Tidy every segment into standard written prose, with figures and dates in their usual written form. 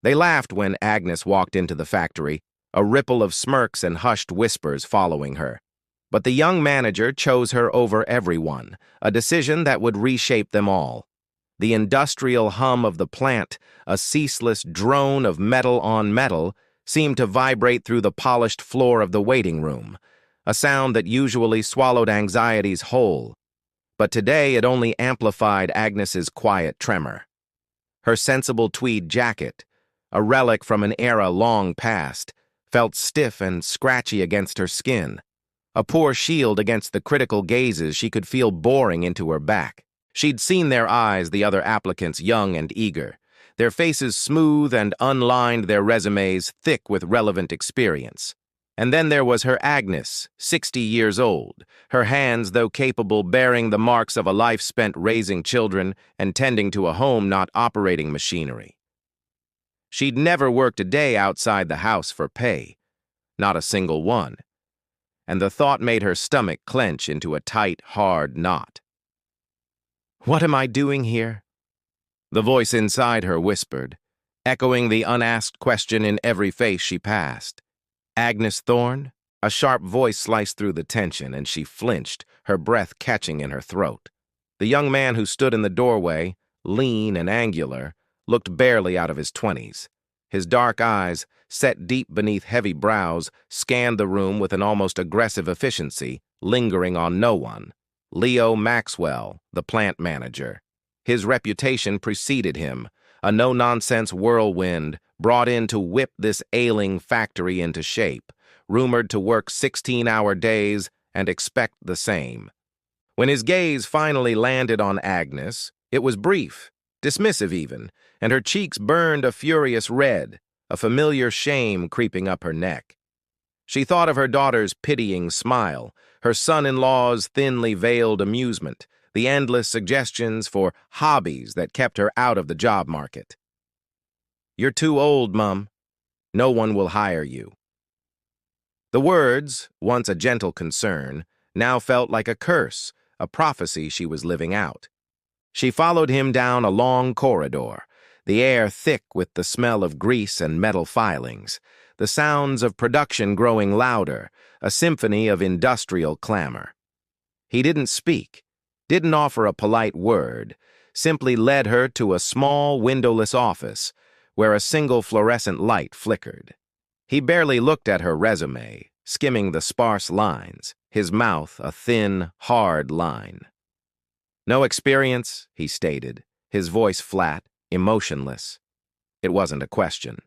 They laughed when Agnes walked into the factory, a ripple of smirks and hushed whispers following her. But the young manager chose her over everyone, a decision that would reshape them all. The industrial hum of the plant, a ceaseless drone of metal on metal, seemed to vibrate through the polished floor of the waiting room, a sound that usually swallowed anxieties whole. But today it only amplified Agnes's quiet tremor. Her sensible tweed jacket, a relic from an era long past, felt stiff and scratchy against her skin, a poor shield against the critical gazes she could feel boring into her back. She'd seen their eyes, the other applicants young and eager, their faces smooth and unlined, their resumes thick with relevant experience. And then there was her Agnes, 60 years old, her hands, though capable, bearing the marks of a life spent raising children and tending to a home not operating machinery. She'd never worked a day outside the house for pay, not a single one, and the thought made her stomach clench into a tight, hard knot. "What am I doing here?" the voice inside her whispered, echoing the unasked question in every face she passed. Agnes Thorne? A sharp voice sliced through the tension, and she flinched, her breath catching in her throat. The young man who stood in the doorway, lean and angular, looked barely out of his 20s. His dark eyes, set deep beneath heavy brows, scanned the room with an almost aggressive efficiency, lingering on no one. Leo Maxwell, the plant manager. His reputation preceded him, a no-nonsense whirlwind brought in to whip this ailing factory into shape, rumored to work 16-hour days and expect the same. When his gaze finally landed on Agnes, it was brief, dismissive even, and her cheeks burned a furious red, a familiar shame creeping up her neck. She thought of her daughter's pitying smile, her son-in-law's thinly veiled amusement, the endless suggestions for hobbies that kept her out of the job market. "You're too old, Mum. No one will hire you." The words, once a gentle concern, now felt like a curse, a prophecy she was living out. She followed him down a long corridor, the air thick with the smell of grease and metal filings, the sounds of production growing louder, a symphony of industrial clamor. He didn't speak, didn't offer a polite word, simply led her to a small windowless office where a single fluorescent light flickered. He barely looked at her resume, skimming the sparse lines, his mouth a thin, hard line. "No experience," he stated, his voice flat, emotionless. It wasn't a question.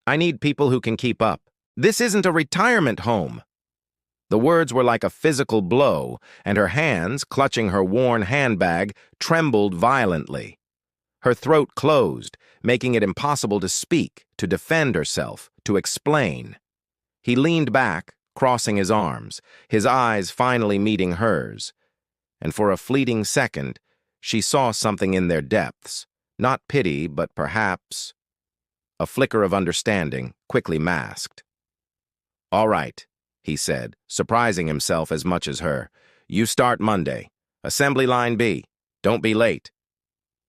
"I need people who can keep up. This isn't a retirement home." The words were like a physical blow, and her hands, clutching her worn handbag, trembled violently. Her throat closed, making it impossible to speak, to defend herself, to explain. He leaned back, crossing his arms, his eyes finally meeting hers, and for a fleeting second, she saw something in their depths, not pity, but perhaps a flicker of understanding, quickly masked. "All right," he said, surprising himself as much as her. "You start Monday. Assembly line B. Don't be late."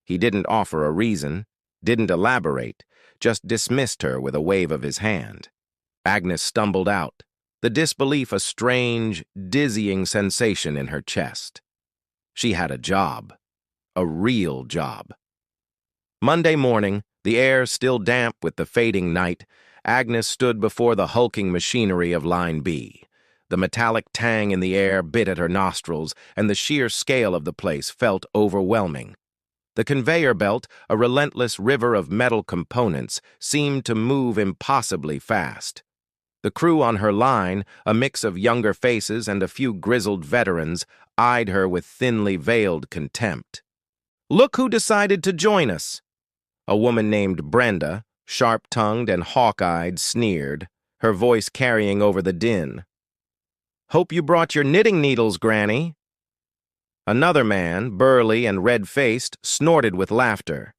He didn't offer a reason, didn't elaborate, just dismissed her with a wave of his hand. Agnes stumbled out, the disbelief a strange, dizzying sensation in her chest. She had a job. A real job. Monday morning, the air still damp with the fading night, Agnes stood before the hulking machinery of Line B. The metallic tang in the air bit at her nostrils, and the sheer scale of the place felt overwhelming. The conveyor belt, a relentless river of metal components, seemed to move impossibly fast. The crew on her line, a mix of younger faces and a few grizzled veterans, eyed her with thinly veiled contempt. "Look who decided to join us." A woman named Brenda, sharp-tongued and hawk-eyed, sneered, her voice carrying over the din. "Hope you brought your knitting needles, Granny." Another man, burly and red-faced, snorted with laughter.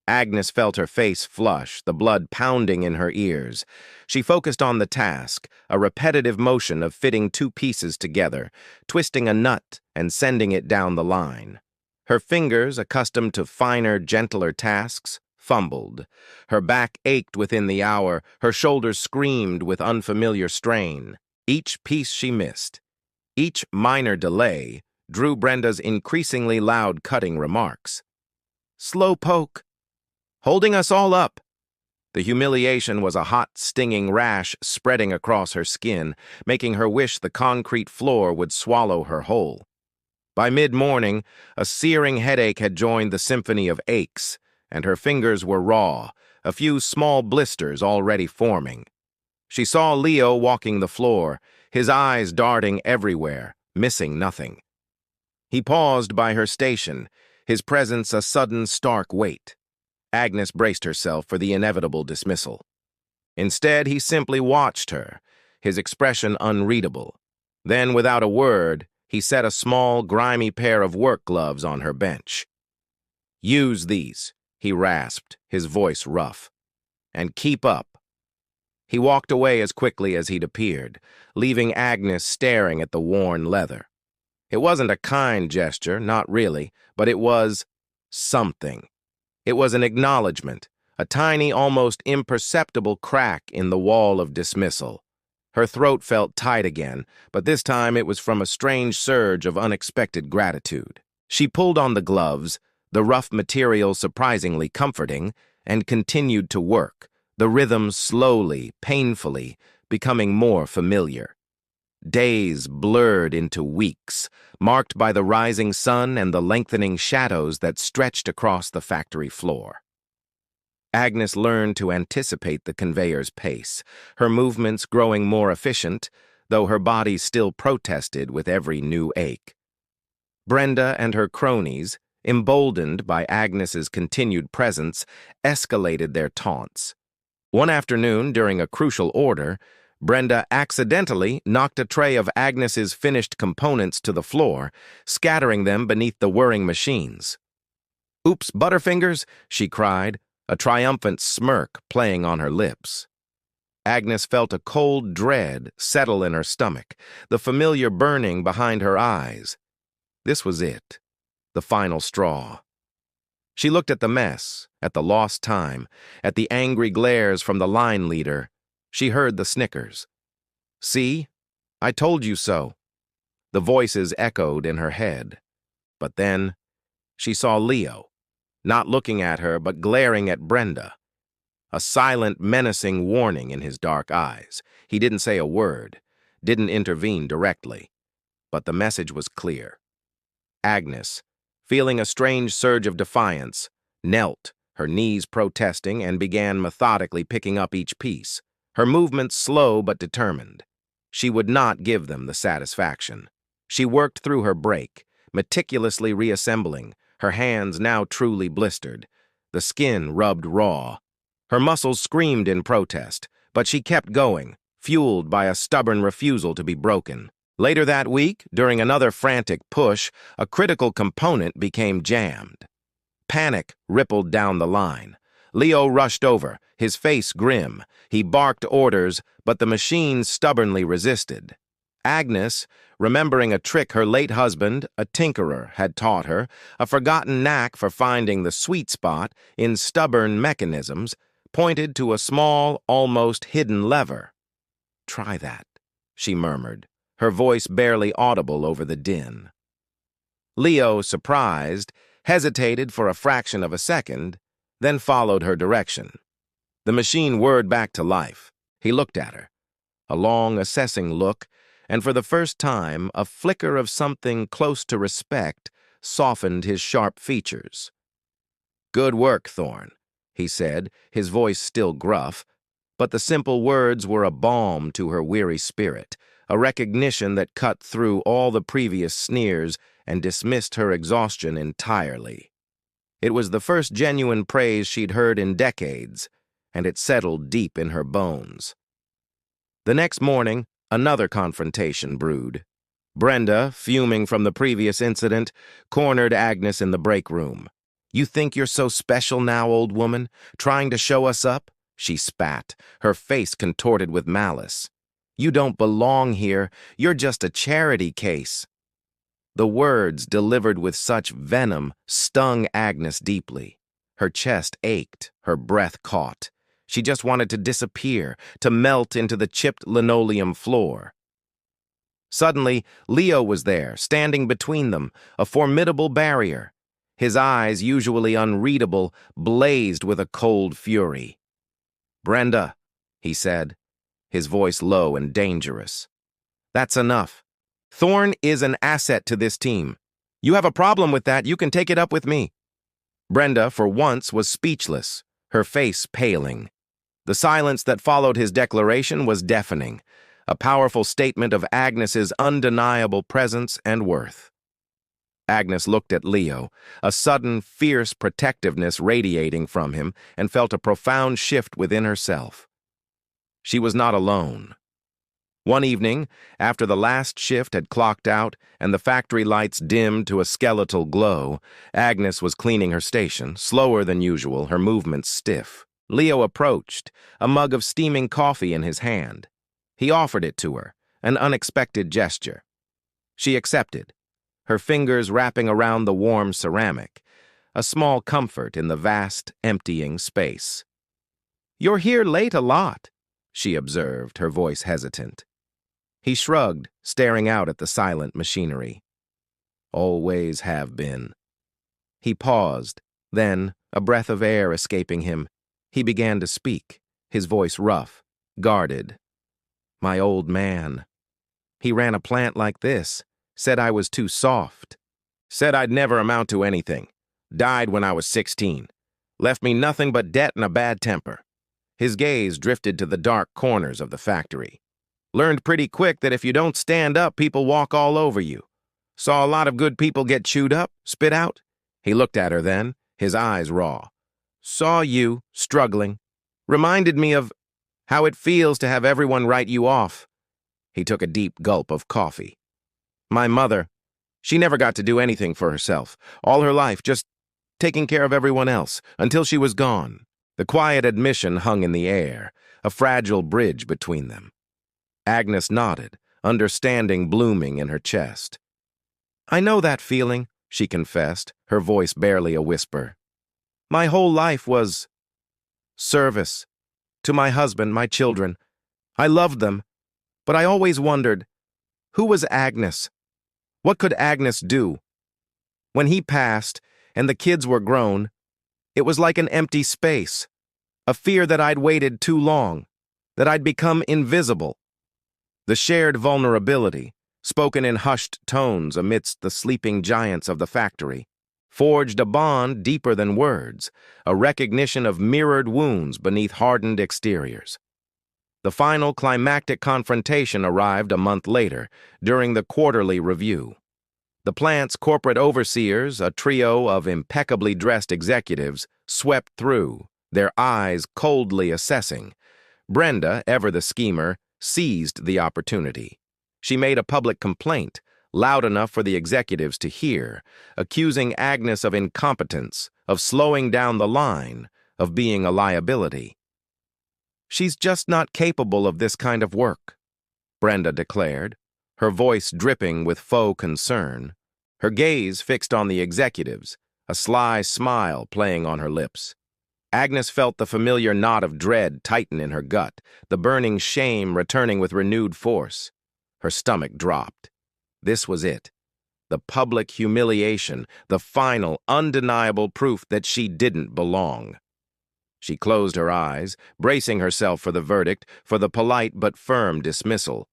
Agnes felt her face flush, the blood pounding in her ears. She focused on the task, a repetitive motion of fitting two pieces together, twisting a nut and sending it down the line. Her fingers, accustomed to finer, gentler tasks, fumbled. Her back ached within the hour, her shoulders screamed with unfamiliar strain. Each piece she missed, each minor delay, drew Brenda's increasingly loud cutting remarks. "Slow poke! Holding us all up!" The humiliation was a hot, stinging rash spreading across her skin, making her wish the concrete floor would swallow her whole. By mid-morning, a searing headache had joined the symphony of aches, and her fingers were raw, a few small blisters already forming. She saw Leo walking the floor, his eyes darting everywhere, missing nothing. He paused by her station, his presence a sudden stark weight. Agnes braced herself for the inevitable dismissal. Instead, he simply watched her, his expression unreadable. Then, without a word, he set a small, grimy pair of work gloves on her bench. "Use these," he rasped, his voice rough. "And keep up." He walked away as quickly as he'd appeared, leaving Agnes staring at the worn leather. It wasn't a kind gesture, not really, but it was something. It was an acknowledgement, a tiny, almost imperceptible crack in the wall of dismissal. Her throat felt tight again, but this time it was from a strange surge of unexpected gratitude. She pulled on the gloves, the rough material surprisingly comforting, and continued to work, the rhythm slowly, painfully, becoming more familiar. Days blurred into weeks, marked by the rising sun and the lengthening shadows that stretched across the factory floor. Agnes learned to anticipate the conveyor's pace, her movements growing more efficient, though her body still protested with every new ache. Brenda and her cronies, emboldened by Agnes's continued presence, escalated their taunts. One afternoon, during a crucial order, Brenda accidentally knocked a tray of Agnes's finished components to the floor, scattering them beneath the whirring machines. "Oops, Butterfingers," she cried, a triumphant smirk playing on her lips. Agnes felt a cold dread settle in her stomach, the familiar burning behind her eyes. This was it, the final straw. She looked at the mess, at the lost time, at the angry glares from the line leader. She heard the snickers. "See? I told you so." The voices echoed in her head. But then, she saw Leo, not looking at her but glaring at Brenda. A silent, menacing warning in his dark eyes. He didn't say a word, didn't intervene directly. But the message was clear. Agnes, feeling a strange surge of defiance, knelt, her knees protesting, and began methodically picking up each piece, her movements slow but determined. She would not give them the satisfaction. She worked through her break, meticulously reassembling, her hands now truly blistered, the skin rubbed raw. Her muscles screamed in protest, but she kept going, fueled by a stubborn refusal to be broken. Later that week, during another frantic push, a critical component became jammed. Panic rippled down the line. Leo rushed over, his face grim. He barked orders, but the machine stubbornly resisted. Agnes, remembering a trick her late husband, a tinkerer, had taught her, a forgotten knack for finding the sweet spot in stubborn mechanisms, pointed to a small, almost hidden lever. "Try that," she murmured, her voice barely audible over the din. Leo, surprised, hesitated for a fraction of a second, then followed her direction. The machine whirred back to life. He looked at her. A long, assessing look, and for the first time, a flicker of something close to respect softened his sharp features. "Good work, Thorne," he said, his voice still gruff, but the simple words were a balm to her weary spirit, a recognition that cut through all the previous sneers and dismissed her exhaustion entirely. It was the first genuine praise she'd heard in decades, and it settled deep in her bones. The next morning, another confrontation brewed. Brenda, fuming from the previous incident, cornered Agnes in the break room. "You think you're so special now, old woman, trying to show us up?" she spat, her face contorted with malice. "You don't belong here. You're just a charity case." The words, delivered with such venom, stung Agnes deeply. Her chest ached, her breath caught. She just wanted to disappear, to melt into the chipped linoleum floor. Suddenly, Leo was there, standing between them, a formidable barrier. His eyes, usually unreadable, blazed with a cold fury. "Brenda," he said, his voice low and dangerous. "That's enough. Thorne is an asset to this team. You have a problem with that, you can take it up with me." Brenda, for once, was speechless, her face paling. The silence that followed his declaration was deafening, a powerful statement of Agnes's undeniable presence and worth. Agnes looked at Leo, a sudden, fierce protectiveness radiating from him, and felt a profound shift within herself. She was not alone. One evening, after the last shift had clocked out and the factory lights dimmed to a skeletal glow, Agnes was cleaning her station, slower than usual, her movements stiff. Leo approached, a mug of steaming coffee in his hand. He offered it to her, an unexpected gesture. She accepted, her fingers wrapping around the warm ceramic, a small comfort in the vast, emptying space. "You're here late a lot," she observed, her voice hesitant. He shrugged, staring out at the silent machinery. "Always have been." He paused, then, a breath of air escaping him, he began to speak, his voice rough, guarded. "My old man. He ran a plant like this, said I was too soft. Said I'd never amount to anything. Died when I was 16. Left me nothing but debt and a bad temper." His gaze drifted to the dark corners of the factory. "Learned pretty quick that if you don't stand up, people walk all over you. Saw a lot of good people get chewed up, spit out." He looked at her then, his eyes raw. "Saw you, struggling. Reminded me of how it feels to have everyone write you off." He took a deep gulp of coffee. "My mother, she never got to do anything for herself. All her life, just taking care of everyone else, until she was gone." The quiet admission hung in the air, a fragile bridge between them. Agnes nodded, understanding blooming in her chest. "I know that feeling," she confessed, her voice barely a whisper. "My whole life was service. To my husband, my children. I loved them, but I always wondered, who was Agnes? What could Agnes do? When he passed, and the kids were grown, it was like an empty space, a fear that I'd waited too long, that I'd become invisible." The shared vulnerability, spoken in hushed tones amidst the sleeping giants of the factory, forged a bond deeper than words, a recognition of mirrored wounds beneath hardened exteriors. The final climactic confrontation arrived a month later, during the quarterly review. The plant's corporate overseers, a trio of impeccably dressed executives, swept through, their eyes coldly assessing. Brenda, ever the schemer, seized the opportunity. She made a public complaint, loud enough for the executives to hear, accusing Agnes of incompetence, of slowing down the line, of being a liability. "She's just not capable of this kind of work," Brenda declared, her voice dripping with faux concern, her gaze fixed on the executives, a sly smile playing on her lips. Agnes felt the familiar knot of dread tighten in her gut, the burning shame returning with renewed force. Her stomach dropped. This was it. The public humiliation, the final, undeniable proof that she didn't belong. She closed her eyes, bracing herself for the verdict, for the polite but firm dismissal.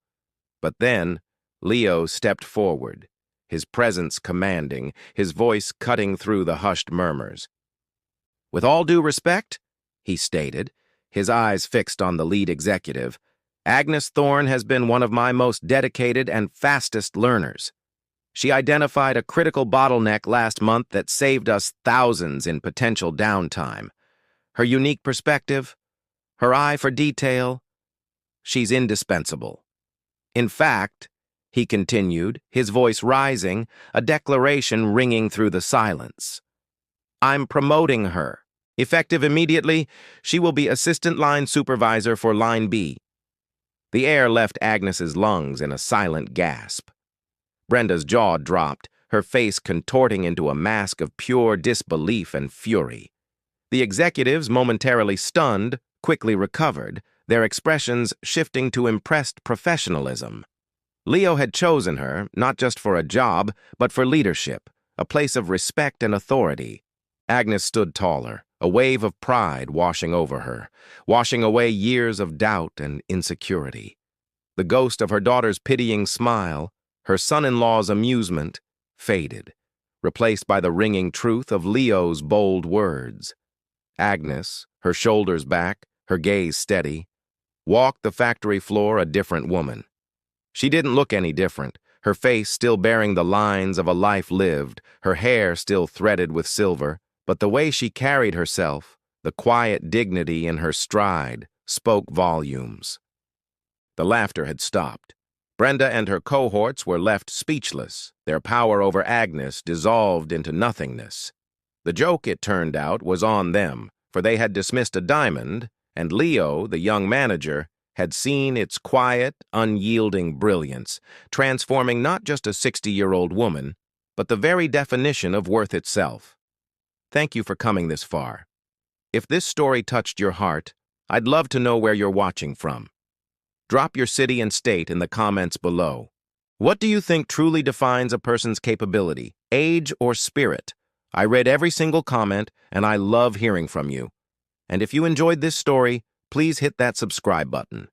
But then, Leo stepped forward, his presence commanding, his voice cutting through the hushed murmurs. "With all due respect," he stated, his eyes fixed on the lead executive, "Agnes Thorne has been one of my most dedicated and fastest learners. She identified a critical bottleneck last month that saved us thousands in potential downtime. Her unique perspective, her eye for detail, she's indispensable. In fact," he continued, his voice rising, a declaration ringing through the silence, "I'm promoting her. Effective immediately, she will be assistant line supervisor for Line B." The air left Agnes's lungs in a silent gasp. Brenda's jaw dropped, her face contorting into a mask of pure disbelief and fury. The executives, momentarily stunned, quickly recovered, their expressions shifting to impressed professionalism. Leo had chosen her, not just for a job, but for leadership, a place of respect and authority. Agnes stood taller, a wave of pride washing over her, washing away years of doubt and insecurity. The ghost of her daughter's pitying smile, her son-in-law's amusement, faded, replaced by the ringing truth of Leo's bold words. Agnes, her shoulders back, her gaze steady, walked the factory floor a different woman. She didn't look any different, her face still bearing the lines of a life lived, her hair still threaded with silver, but the way she carried herself, the quiet dignity in her stride, spoke volumes. The laughter had stopped. Brenda and her cohorts were left speechless, their power over Agnes dissolved into nothingness. The joke, it turned out, was on them, for they had dismissed a diamond, and Leo, the young manager, had seen its quiet, unyielding brilliance, transforming not just a 60-year-old woman, but the very definition of worth itself. Thank you for coming this far. If this story touched your heart, I'd love to know where you're watching from. Drop your city and state in the comments below. What do you think truly defines a person's capability, age or spirit? I read every single comment, and I love hearing from you. And if you enjoyed this story, please hit that subscribe button.